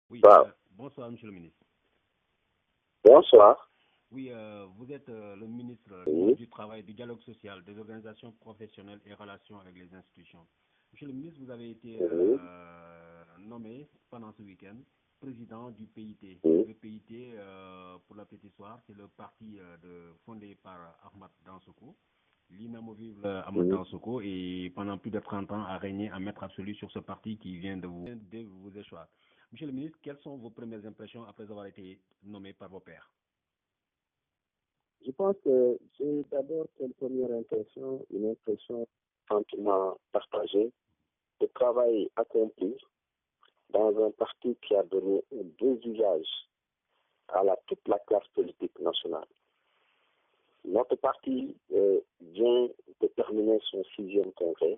Oui, Wow. bonsoir, monsieur le ministre. Bonsoir. Oui, vous êtes le ministre Oui. du Travail, du dialogue social, des organisations professionnelles et relations avec les institutions. Monsieur le ministre, vous avez été Oui. nommé pendant ce week-end président du PIT. Oui. Le PIT, pour la petite histoire, c'est le parti fondé par Ahmad Dansoko, l'inamovible Ahmad Oui. Dansoko, et pendant plus de 30 ans a régné en maître absolu sur ce parti qui vient de vous échoir. Monsieur le ministre, quelles sont vos premières impressions après avoir été nommé par vos pairs? Je pense que j'ai d'abord une première impression, une impression sentiment partagé, de travail accompli dans un parti qui a donné un dévisage à toute la classe politique nationale. Notre parti vient de terminer son 6e congrès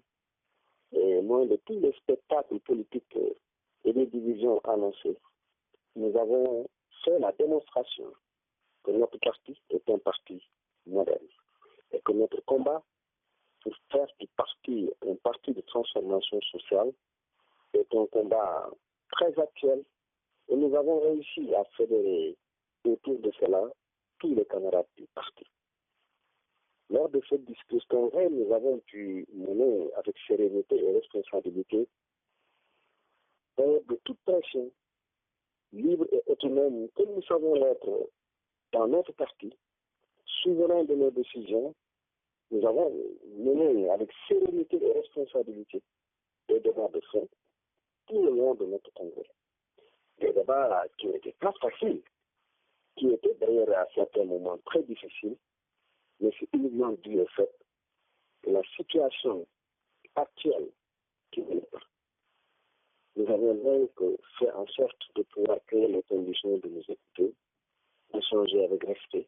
et loin de tous les spectacles politiques et les divisions annoncées, nous avons fait la démonstration que notre parti est un parti moderne et que notre combat pour faire du parti un parti de transformation sociale est un combat très actuel et nous avons réussi à fédérer autour de cela tous les camarades du parti. Lors de cette discussion, nous avons pu mener avec sérénité et responsabilité de toute pression, libre et autonome, comme nous savons l'être dans notre parti, souverain de nos décisions. Nous avons mené avec sérénité et responsabilité des débats de fond tout le long de notre congrès. Des débats qui n'étaient pas faciles, qui étaient d'ailleurs à certains moments très difficiles, mais c'est uniquement dû au fait que la situation actuelle qui n'est pas. Nous avons donc fait en sorte de pouvoir créer les conditions de nous écouter, d'échanger avec respect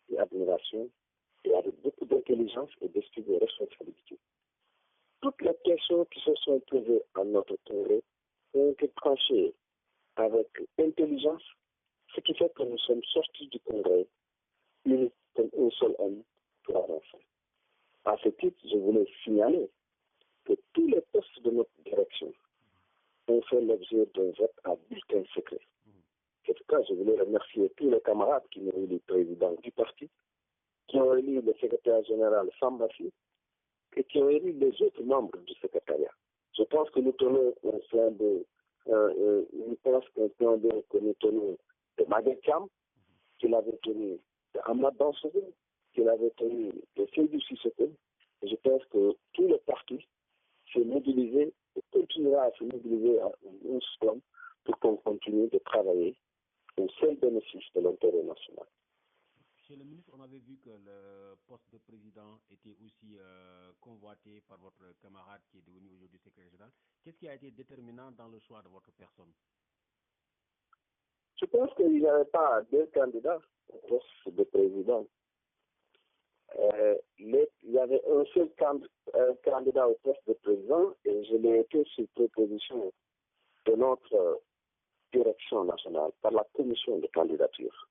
et admiration et avec beaucoup d'intelligence et d'esprit de responsabilité. Toutes les questions qui se sont posées à notre congrès ont été tranchées avec intelligence, ce qui fait que nous sommes sortis du congrès unis comme un seul homme pour avancer. À ce titre, je voulais signaler que tous les postes de notre direction ont fait l'objet d'un vote à bulletin secret. C'est pourquoi je voulais remercier tous les camarades qui ont élu le président du parti, qui ont élu le secrétaire général Sambassi et qui ont élu les autres membres du secrétariat. Je pense que nous tenons un plan de, que nous tenons de Magatiam, qu'il avait tenu de Ahmad Dansoko, qu'il avait tenu de Seydou Sissoko. Et je pense que tout le parti s'est mobilisé et continuera à se mobiliser à un seul pour qu'on continue de travailler au seul bénéfice de l'intérêt national. Monsieur le ministre, on avait vu que le poste de président était aussi convoité par votre camarade qui est devenu aujourd'hui secrétaire général. Qu'est-ce qui a été déterminant dans le choix de votre personne? Je pense qu'il n'y avait pas deux candidats au poste de président. Il y avait un seul candidat au poste de président et je l'ai été sur proposition de notre direction nationale par la commission de candidature.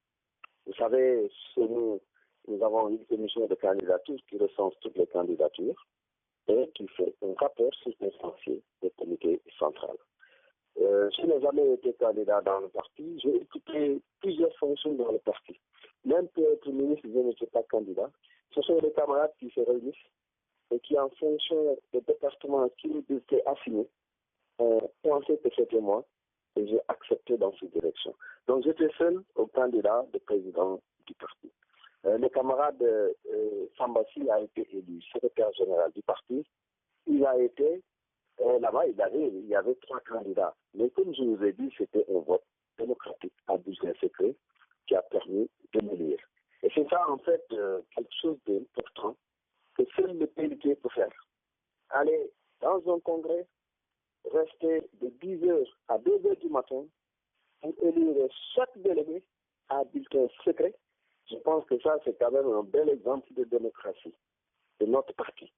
Vous savez, nous avons une commission de candidature qui recense toutes les candidatures et qui fait un rapport circonstancié au comité central. Je n'ai jamais été candidat dans le parti. J'ai occupé plusieurs fonctions dans le parti. Même pour être ministre, je n'étais pas candidat. Ce sont des camarades qui se réunissent et qui, en fonction des départements qui nous étaient assignés, ont pensé que c'était moi et j'ai accepté dans cette direction. Donc j'étais seul au candidat de président du parti. Le camarade Sambassi a été élu secrétaire général du parti. Il a été là-bas, il y avait 3 candidats. Mais comme je vous ai dit, c'était un vote démocratique à bulletin secret qui a permis de m'élire. Et c'est ça, en fait, quelque chose d'important que seul le PLP peut faire. Aller dans un congrès, rester de 10 heures à 2 heures du matin pour élire chaque délégué à bulletin secret. Je pense que ça, c'est quand même un bel exemple de démocratie de notre parti,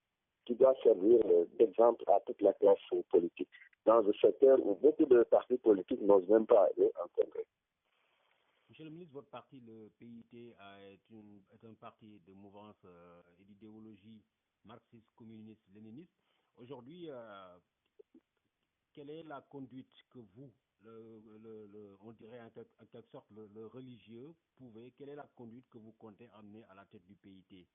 qui doit servir d'exemple à toute la classe politique, dans un secteur où beaucoup de partis politiques n'osent même pas aller en congrès. Monsieur le ministre, votre parti, le PIT, est un parti de mouvance et d'idéologie marxiste, communiste, léniniste. Aujourd'hui, quelle est la conduite que vous, on dirait en quelque sorte, le religieux pouvait, quelle est la conduite que vous comptez amener à la tête du PIT?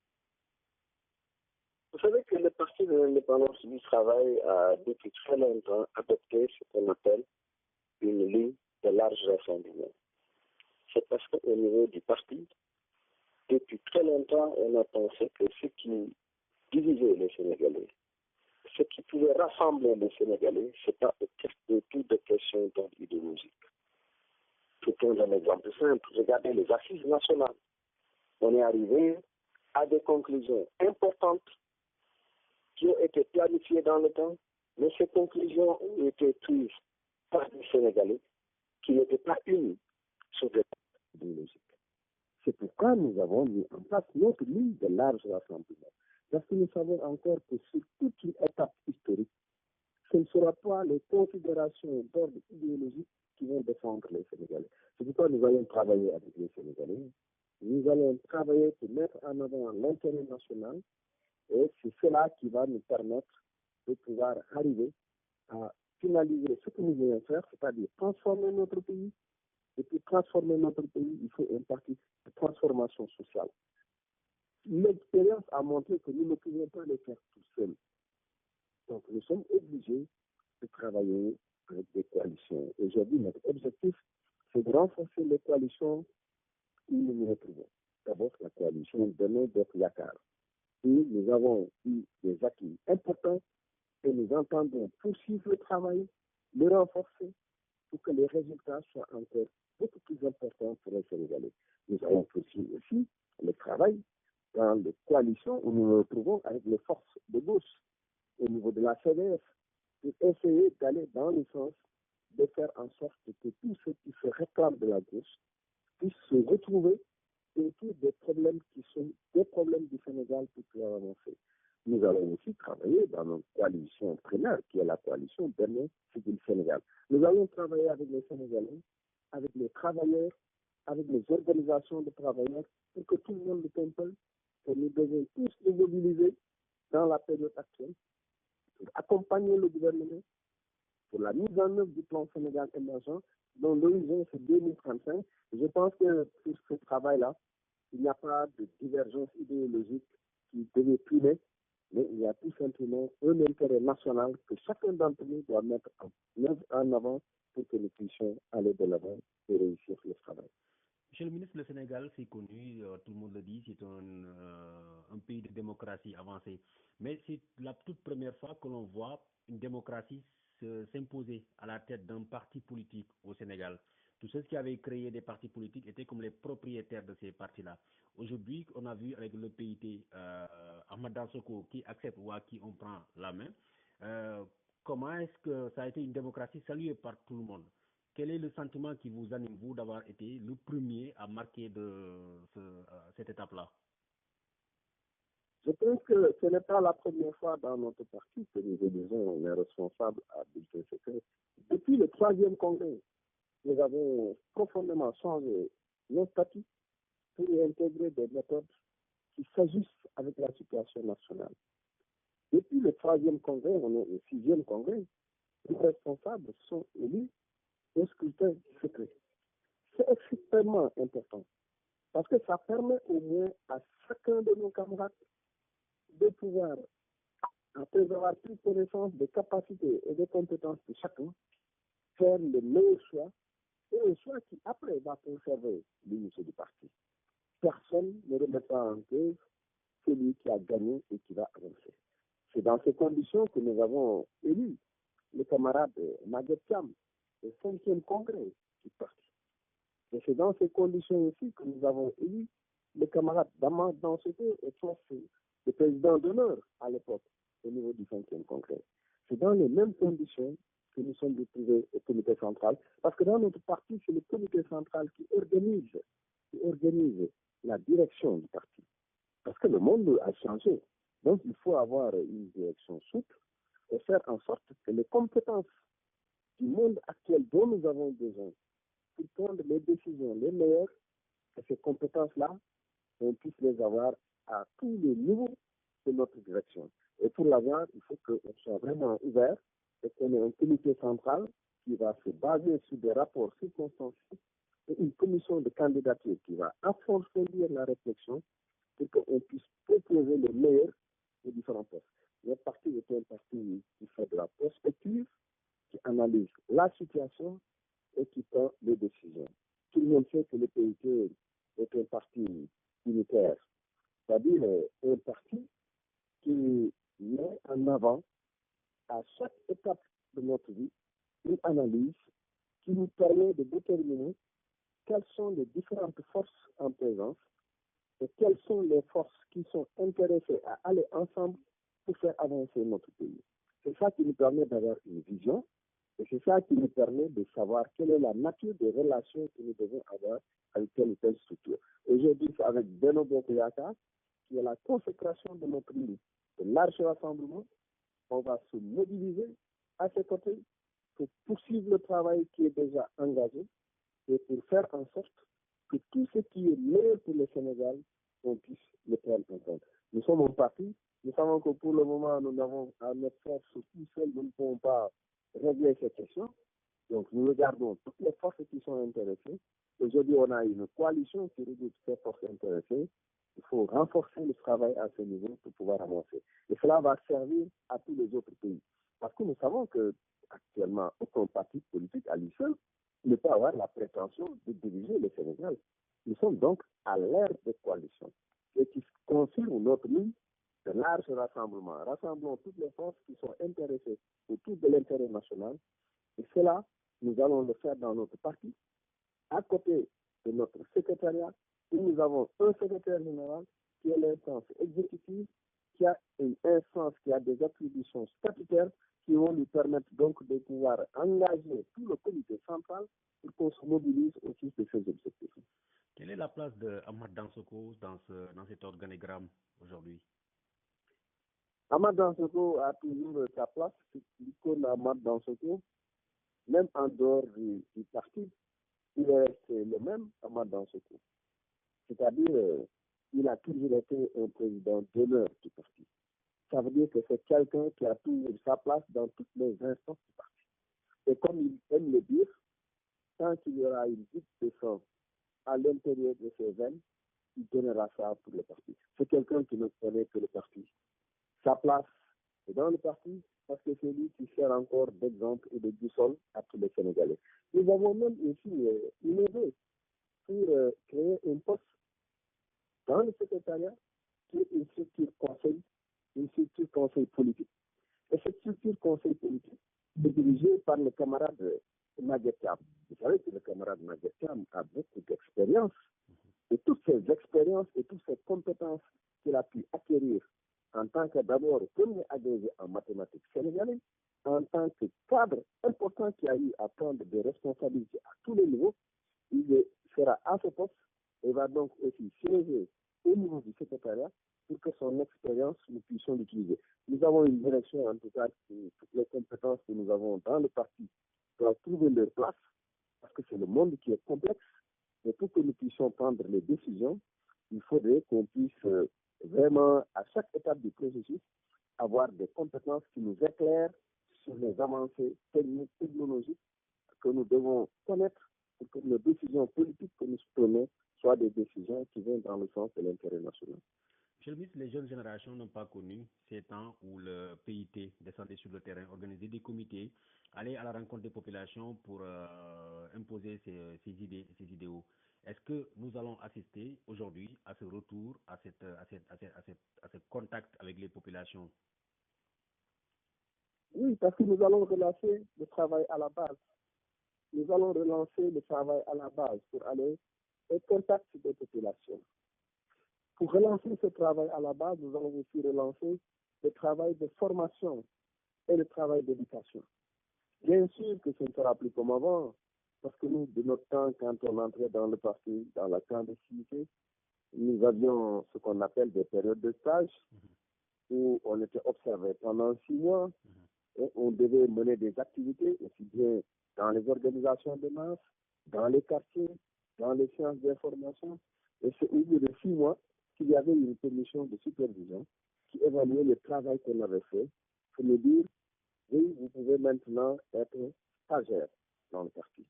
Vous savez que le Parti de l'indépendance du travail a depuis très longtemps adopté ce qu'on appelle une ligne de large rassemblement. C'est parce qu'au niveau du parti, depuis très longtemps, on a pensé que ce qui divisait les Sénégalais, ce qui pouvait rassembler les Sénégalais, ce n'est pas autour de questions d'ordre idéologique. Je prends un exemple simple. Regardez les assises nationales. On est arrivé à des conclusions importantes qui ont été planifiées dans le temps, mais ces conclusions ont été prises par des Sénégalais qui n'étaient pas unis sur des questions idéologiques. C'est pourquoi nous avons mis en place notre ligne de large rassemblement. Parce que nous savons encore que sur toute une étape historique, ce ne sera pas les considérations d'ordre idéologique qui vont défendre les Sénégalais. C'est pourquoi nous allons travailler avec les Sénégalais. Nous allons travailler pour mettre en avant l'intérêt national et c'est cela qui va nous permettre de pouvoir arriver à finaliser ce que nous voulons faire, c'est-à-dire transformer notre pays. Et pour transformer notre pays, il faut un parti de transformation sociale. L'expérience a montré que nous ne pouvons pas le faire tout seuls. Donc nous sommes obligés de travailler avec des coalitions. Aujourd'hui, notre objectif, c'est de renforcer les coalitions où nous nous retrouvons. D'abord, la coalition Benno Bokk Yakaar, où nous avons eu des acquis importants et nous entendons poursuivre le travail, le renforcer pour que les résultats soient encore beaucoup plus importants pour les Sénégalais. Nous avons poursuivi aussi le travail dans les coalitions où nous nous retrouvons avec les forces de gauche au niveau de la CDF pour essayer d'aller dans le sens de faire en sorte que tous ceux qui se réclament de la gauche puissent se retrouver autour des problèmes qui sont des problèmes du Sénégal pour pouvoir avancer. Nous allons aussi travailler dans notre coalition primaire, qui est la coalition Benno Siggil Sénégal. Nous allons travailler avec les Sénégalais, avec les travailleurs, avec les organisations de travailleurs, pour que tout le monde le comprenne, que nous devons tous nous mobiliser dans la période actuelle pour accompagner le gouvernement pour la mise en œuvre du plan Sénégal émergent, dont l'horizon c'est 2035. Je pense que pour ce travail-là, il n'y a pas de divergence idéologique qui devait primer, mais il y a tout simplement un intérêt national que chacun d'entre nous doit mettre en avant pour que nous puissions aller de l'avant et réussir le travail. Monsieur le ministre, le Sénégal, c'est connu, tout le monde le dit, c'est un pays de démocratie avancée. Mais c'est la toute première fois que l'on voit une démocratie s'imposer à la tête d'un parti politique au Sénégal. Tous ceux qui avaient créé des partis politiques étaient comme les propriétaires de ces partis-là. Aujourd'hui, on a vu avec le PIT, Ahmad Dansoko qui accepte ou à qui on prend la main. Comment est-ce que ça a été une démocratie saluée par tout le monde? Quel est le sentiment qui vous anime, vous, d'avoir été le premier à marquer cette étape-là? Je pense que ce n'est pas la première fois dans notre parti que nous élisons les responsables à bulletin secret. Depuis le 3e congrès, nous avons profondément changé nos statuts pour y intégrer des méthodes qui s'ajustent avec la situation nationale. Depuis le 3e congrès, on est au 6e congrès, les responsables sont élus au scrutin secret. C'est extrêmement important parce que ça permet au moins à chacun de nos camarades de pouvoir, après avoir pris connaissance des capacités et des compétences de chacun, faire le meilleur choix et un choix qui après va conserver l'unité du parti. Personne ne remettra en cause celui qui a gagné et qui va avancer. C'est dans ces conditions que nous avons élu le camarade Maguette Thiam, le 5e congrès du parti. Et c'est dans ces conditions aussi que nous avons élu le camarade Daman Dansoko et le président d'honneur à l'époque au niveau du 5e congrès. C'est dans les mêmes conditions que nous sommes retrouvés au comité central, parce que dans notre parti, c'est le comité central qui organise la direction du parti. Parce que le monde a changé. Donc il faut avoir une direction souple et faire en sorte que les compétences du monde actuel dont nous avons besoin pour prendre les décisions les meilleures, que ces compétences-là, on puisse les avoir à tous les niveaux de notre direction. Et pour l'avoir, il faut qu'on soit vraiment ouvert et qu'on ait un comité central qui va se baser sur des rapports circonstanciés et une commission de candidature qui va approfondir la réflexion pour qu'on puisse proposer le meilleur aux différents postes. Notre parti est un parti qui fait de la prospective, qui analyse la situation et qui prend les décisions. Tout le monde sait que le PIT est un parti unitaire, c'est-à-dire un parti qui met en avant à chaque étape de notre vie une analyse qui nous permet de déterminer quelles sont les différentes forces en présence et quelles sont les forces qui sont intéressées à aller ensemble pour faire avancer notre pays. C'est ça qui nous permet d'avoir une vision et c'est ça qui nous permet de savoir quelle est la nature des relations que nous devons avoir avec telle ou telle structure. Aujourd'hui, c'est avec Benno Bokk Yakaar, qui est la consécration de notre ligne de large rassemblement. On va se mobiliser à ses côtés pour poursuivre le travail qui est déjà engagé et pour faire en sorte que tout ce qui est meilleur pour le Sénégal, on puisse le prendre en compte. Nous sommes un parti, nous savons que pour le moment, nous avons à notre force tout seul, nous ne pouvons pas régler cette question. Donc nous regardons toutes les forces qui sont intéressées. Aujourd'hui, on a une coalition qui regroupe ces forces intéressées. Il faut renforcer le travail à ce niveau pour pouvoir avancer. Et cela va servir à tous les autres pays. Parce que nous savons que actuellement, aucun parti politique à lui seul ne peut avoir la prétention de diriger le Sénégal. Nous sommes donc à l'ère de coalition. Et qui confirme notre ligne de large rassemblement. Rassemblons toutes les forces qui sont intéressées autour de l'intérêt national. Et cela, nous allons le faire dans notre parti, à côté de notre secrétariat, où nous avons un secrétaire général qui est l'instance exécutive, qui a une instance qui a des attributions statutaires qui vont lui permettre donc de pouvoir engager tout le comité central pour qu'on se mobilise au titre de ces objectifs. Quelle est la place de Ahmad Dansoko dans cet organigramme aujourd'hui? Ahmad Dansoko a toujours sa place, l'icône Ahmad Dansoko, même en dehors du parti, il est resté le même Ahmad Dansoko. C'est-à-dire, il a toujours été un président d'honneur du parti. Ça veut dire que c'est quelqu'un qui a toujours sa place dans toutes les instances du parti. Et comme il aime le dire, tant qu'il y aura une petite de sang à l'intérieur de ses veines, il donnera ça pour le parti. C'est quelqu'un qui ne connaît que le parti. Sa place est dans le parti parce que c'est lui qui sert encore d'exemple et de boussole à tous les Sénégalais. Nous avons même aussi innové pour créer un poste dans le secrétariat qui est une structure conseil politique. Et cette structure conseil politique est dirigée par le camarade Maguette Thiam. Vous savez que le camarade Maguette Thiam a beaucoup d'expérience. Et toutes ces expériences et toutes ces compétences qu'il a pu acquérir en tant que d'abord premier agrégé en mathématiques sénégalais, en tant que cadre important qui a eu à prendre des responsabilités à tous les niveaux, il sera à ce poste et va donc aussi siéger au niveau du secrétariat pour que son expérience, nous puissions l'utiliser. Nous avons une direction, en tout cas, toutes les compétences que nous avons dans le parti doivent trouver leur place, parce que c'est le monde qui est complexe. Et pour que nous puissions prendre les décisions, il faudrait qu'on puisse vraiment, à chaque étape du processus, avoir des compétences qui nous éclairent sur les avancées techniques, technologiques que nous devons connaître pour que les décisions politiques que nous prenons soient des décisions qui vont dans le sens de l'intérêt national. Monsieur le ministre, les jeunes générations n'ont pas connu ces temps où le PIT descendait sur le terrain, organisait des comités, allait à la rencontre des populations pour imposer ses idées, ses idéaux. Est-ce que nous allons assister aujourd'hui à ce retour, à ce contact avec les populations? Oui, parce que nous allons relancer le travail à la base. Nous allons relancer le travail à la base pour aller au contact des populations. Pour relancer ce travail à la base, nous allons aussi relancer le travail de formation et le travail d'éducation. Bien sûr que ce ne sera plus comme avant, parce que nous, de notre temps, quand on entrait dans le parti, dans la clandestinité, nous avions ce qu'on appelle des périodes de stage, où on était observé pendant 6 mois, et on devait mener des activités, aussi bien dans les organisations de masse, dans les quartiers, dans les sciences d'information. Et c'est au bout de 6 mois qu'il y avait une commission de supervision qui évaluait le travail qu'on avait fait pour nous dire, oui, vous pouvez maintenant être stagiaires dans le parti.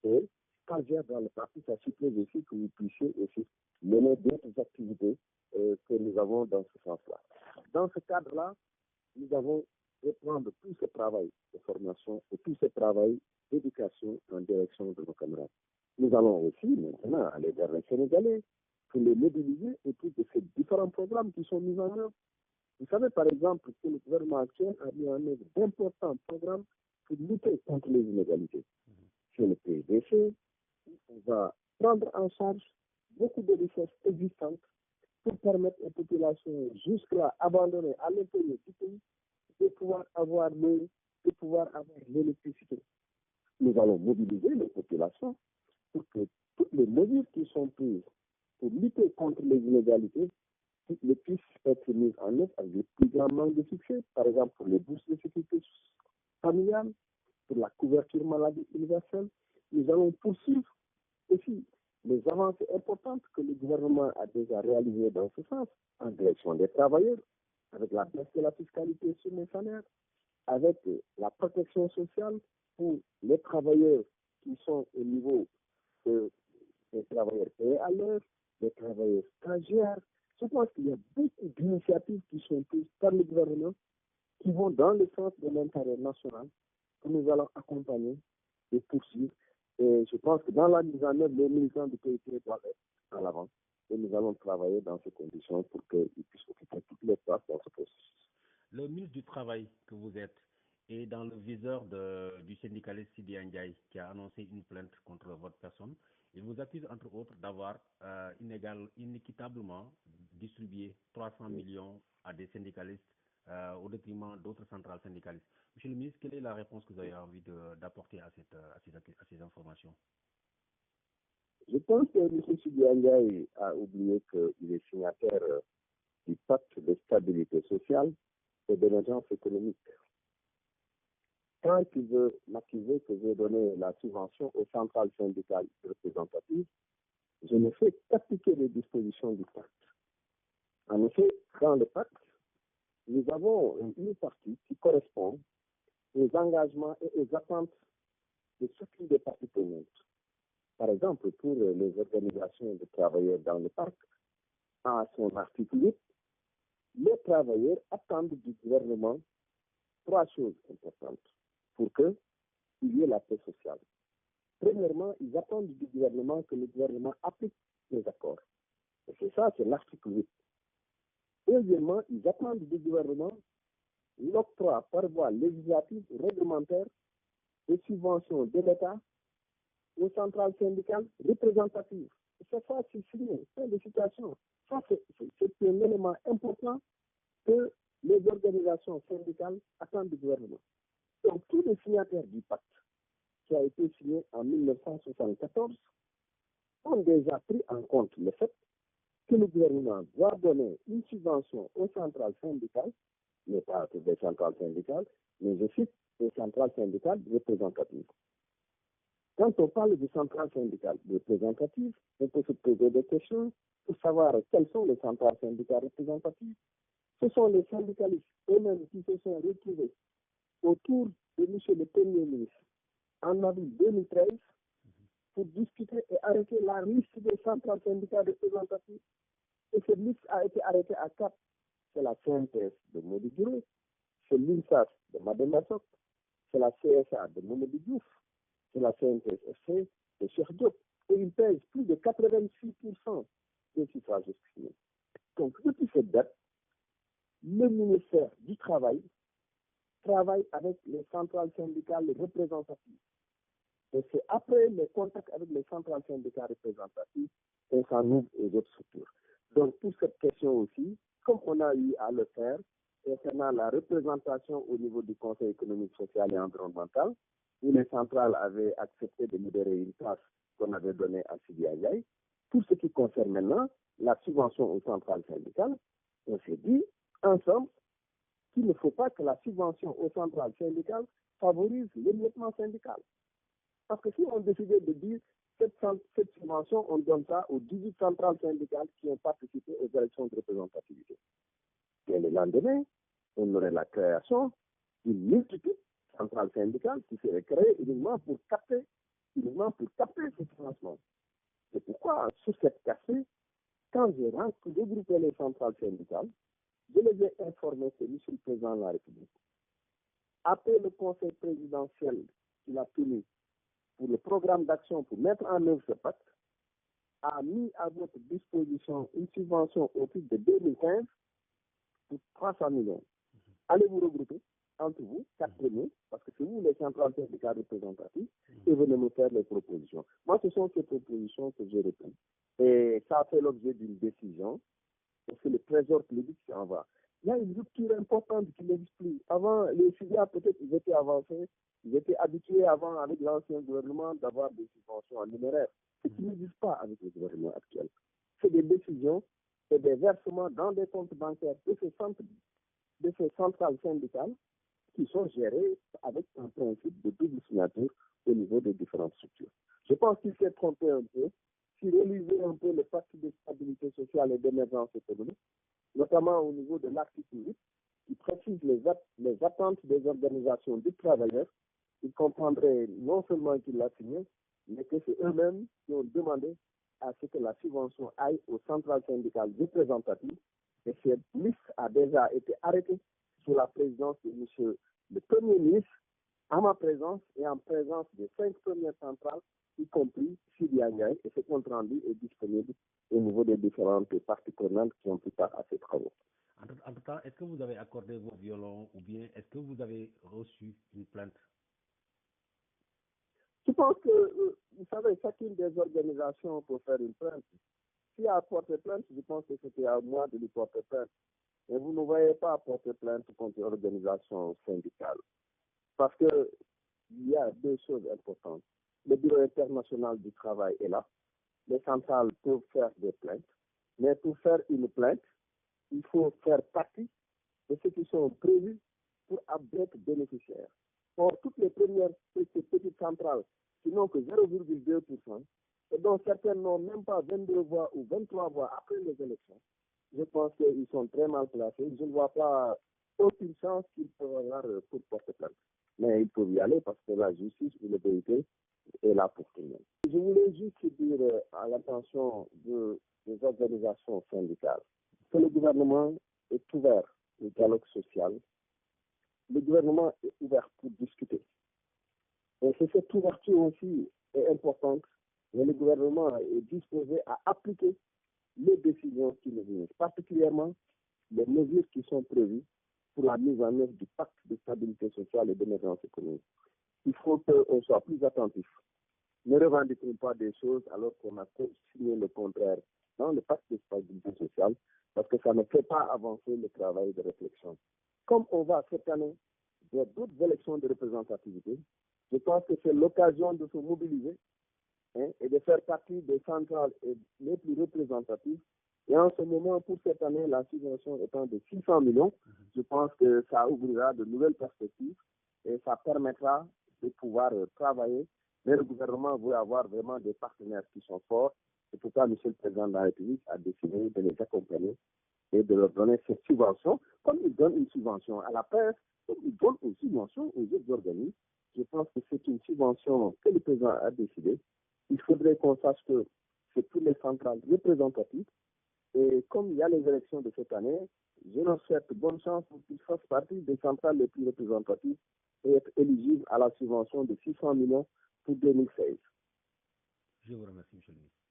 Et stagiaires dans le parti, ça suppose aussi que vous puissiez aussi mener d'autres activités que nous avons dans ce sens-là. Dans ce cadre-là, nous avons reprendre tout ce travail de formation et tout ce travail d'éducation en direction de nos camarades. Nous allons aussi maintenant aller vers les Sénégalais pour les mobiliser autour de ces différents programmes qui sont mis en œuvre. Vous savez par exemple que le gouvernement actuel a mis en œuvre d'importants programmes pour lutter contre les inégalités. Sur le PDC, on va prendre en charge beaucoup de richesses existantes pour permettre aux populations jusque-là abandonnées à l'intérieur du pays de pouvoir avoir l'eau, de pouvoir avoir l'électricité. Nous allons mobiliser les populations pour que toutes les mesures qui sont prises pour lutter contre les inégalités puissent être mises en œuvre avec le plus grand manque de succès. Par exemple, pour les bourses de sécurité familiale, pour la couverture maladie universelle. Nous allons poursuivre aussi les avancées importantes que le gouvernement a déjà réalisées dans ce sens, en direction des travailleurs, avec la baisse de la fiscalité sur les salaires, avec la protection sociale pour les travailleurs qui sont au niveau des travailleurs payés à l'heure, des travailleurs stagiaires. Je pense qu'il y a beaucoup d'initiatives qui sont prises par le gouvernement qui vont dans le sens de l'intérêt national, que nous allons accompagner et poursuivre. Et je pense que dans la mise en œuvre, les militants du PIT doivent être en l'avant. Et nous allons travailler dans ces conditions pour qu'ils puissent occuper toutes les places dans ce processus. Le ministre du Travail que vous êtes est dans le viseur du syndicaliste Sidi Ndiaye qui a annoncé une plainte contre votre personne. Il vous accuse entre autres d'avoir inéquitablement distribué 300 millions à des syndicalistes au détriment d'autres centrales syndicalistes. Monsieur le ministre, quelle est la réponse que vous avez envie d'apporter à ces informations? Je pense que M. Sidi Ndiaye a oublié qu'il est signataire du pacte de stabilité sociale et d'émergence économique. Quand il veut m'accuser que j'ai donné la subvention aux centrales syndicales représentatives, je ne fais qu'appliquer les dispositions du pacte. En effet, dans le pacte, nous avons une partie qui correspond aux engagements et aux attentes de chacune des parties prenantes. Par exemple, pour les organisations de travailleurs dans le parc, à son article 8, les travailleurs attendent du gouvernement 3 choses importantes pour qu'il y ait la paix sociale. Premièrement, ils attendent du gouvernement que le gouvernement applique les accords. Et c'est ça, c'est l'article 8. Deuxièmement, ils attendent du gouvernement l'octroi par voie législative ou réglementaire des subventions de l'État aux centrales syndicales représentatives. C'est ça, c'est signé, fin de citation. Ça, c'est un élément important que les organisations syndicales attendent du gouvernement. Donc, tous les signataires du pacte qui a été signé en 1974 ont déjà pris en compte le fait que le gouvernement doit donner une subvention aux centrales syndicales, mais pas à toutes les centrales syndicales, mais je cite les centrales syndicales représentatives. Quand on parle de centrales syndicales représentatives, on peut se poser des questions pour savoir quelles sont les centrales syndicales représentatives. Ce sont les syndicalistes eux-mêmes qui se sont retrouvés autour de M. le Premier ministre en avril 2013 pour discuter et arrêter la liste des centrales syndicales représentatives. Et cette liste a été arrêtée à 4. C'est la CNTS de Modi Diouf, c'est l'INSAS de Madame Massok, c'est la CSA de Mamadou Diouf, c'est la CNTS-FC de Cheikh Diop. Et il pèse plus de 86% des suffrages exprimés. Donc, depuis cette date, le ministère du Travail travaille avec les centrales syndicales représentatives. Et c'est après les contacts avec les centrales syndicales représentatives qu'on s'en ouvre aux autres structures. Donc, pour cette question aussi, comme on a eu à le faire concernant la représentation au niveau du Conseil économique, social et environnemental, où les centrales avaient accepté de libérer une place qu'on avait donnée à Sidi Ndiaye, pour ce qui concerne maintenant la subvention aux centrales syndicales, on s'est dit ensemble qu'il ne faut pas que la subvention aux centrales syndicales favorise l'émiettement syndical. Parce que si on décidait de dire cette subvention, on donne ça aux 18 centrales syndicales qui ont participé aux élections de représentativité. Et le lendemain, on aurait la création d'une multitude centrale syndicale qui serait créée uniquement pour capter ce financement. C'est pourquoi, sur cette cassée, quand j'ai regroupé les centrales syndicales, je les ai informés que M. le Président de la République, après le conseil présidentiel qu'il a tenu pour le programme d'action pour mettre en œuvre ce pacte, a mis à votre disposition une subvention au titre de 2015 pour 300 millions. Allez vous regrouper entre vous, 4 premiers, parce que c'est vous les centrales syndicales représentatives, et venez me faire les propositions. Moi, ce sont ces propositions que j'ai retenues. Et ça a fait l'objet d'une décision, et c'est le Trésor public qui en va. Il y a une rupture importante qui n'existe plus. Avant, les filières, peut-être, ils étaient avancés, ils étaient habitués avant, avec l'ancien gouvernement, d'avoir des subventions en numéraire. Ce qui n'existe pas avec le gouvernement actuel. C'est des décisions et des versements dans des comptes bancaires de ces centrales syndicales qui sont gérées avec un principe de double signature au niveau des différentes structures. Je pense qu'il s'est trompé un peu. S'il relisait un peu le pacte de stabilité sociale et d'émergence économique, notamment au niveau de l'article 8, qui précise les attentes des organisations des travailleurs, il comprendrait non seulement qu'il l'a signé, mais que c'est eux-mêmes qui ont demandé à ce que la subvention aille aux centrales syndicales représentatives. Et cette liste a déjà été arrêtée sous la présidence de M. le Premier ministre, à ma présence et en présence des 5 premières centrales, y compris Sidi Ndiaye, et ce compte rendu est disponible au niveau des différentes parties prenantes qui ont pris part à ces travaux. Entre-temps, est-ce que vous avez accordé vos violons ou bien est-ce que vous avez reçu une plainte? Je pense que, vous savez, chacune des organisations peut faire une plainte. S'il a porté plainte, je pense que c'était à moi de lui porter plainte. Et vous ne voyez pas porter plainte contre l'organisation syndicale. Parce que il y a 2 choses importantes. Le Bureau international du travail est là. Les centrales peuvent faire des plaintes. Mais pour faire une plainte, il faut faire partie de ceux qui sont prévus pour être bénéficiaires. Or, toutes les premières petites centrales qui n'ont que 0,2%, et dont certaines n'ont même pas 22 voix ou 23 voix après les élections, je pense qu'ils sont très mal placés. Je ne vois pas aucune chance qu'ils peuvent avoir pour porter plainte. Mais ils peuvent y aller parce que la justice ou la vérité est là pour tout le monde. Je voulais juste dire à l'attention des organisations syndicales que le gouvernement est ouvert au dialogue social. Le gouvernement est ouvert pour discuter. Et c'est cette ouverture aussi est importante, mais le gouvernement est disposé à appliquer les décisions qui nous viennent, particulièrement les mesures qui sont prévues pour la mise en œuvre du pacte de stabilité sociale et d'émergence économique. Il faut qu'on soit plus attentif. Ne revendiquons pas des choses alors qu'on a signé le contraire dans le pacte de stabilité sociale, parce que ça ne fait pas avancer le travail de réflexion. Comme on va cette année vers d'autres élections de représentativité, je pense que c'est l'occasion de se mobiliser et de faire partie des centrales les plus représentatives. Et en ce moment, pour cette année, la subvention étant de 600 millions, je pense que ça ouvrira de nouvelles perspectives et ça permettra de pouvoir travailler. Mais le gouvernement veut avoir vraiment des partenaires qui sont forts. C'est pourquoi M. le Président de la République a décidé de les accompagner et de leur donner cette subvention, comme il donne une subvention à la presse, comme il donne une subvention aux autres organismes. Je pense que c'est une subvention que le président a décidé. Il faudrait qu'on sache que c'est toutes les centrales représentatives. Et comme il y a les élections de cette année, je leur souhaite bonne chance pour qu'ils fassent partie des centrales les plus représentatives et être éligibles à la subvention de 600 millions pour 2016. Je vous remercie, M. le ministre.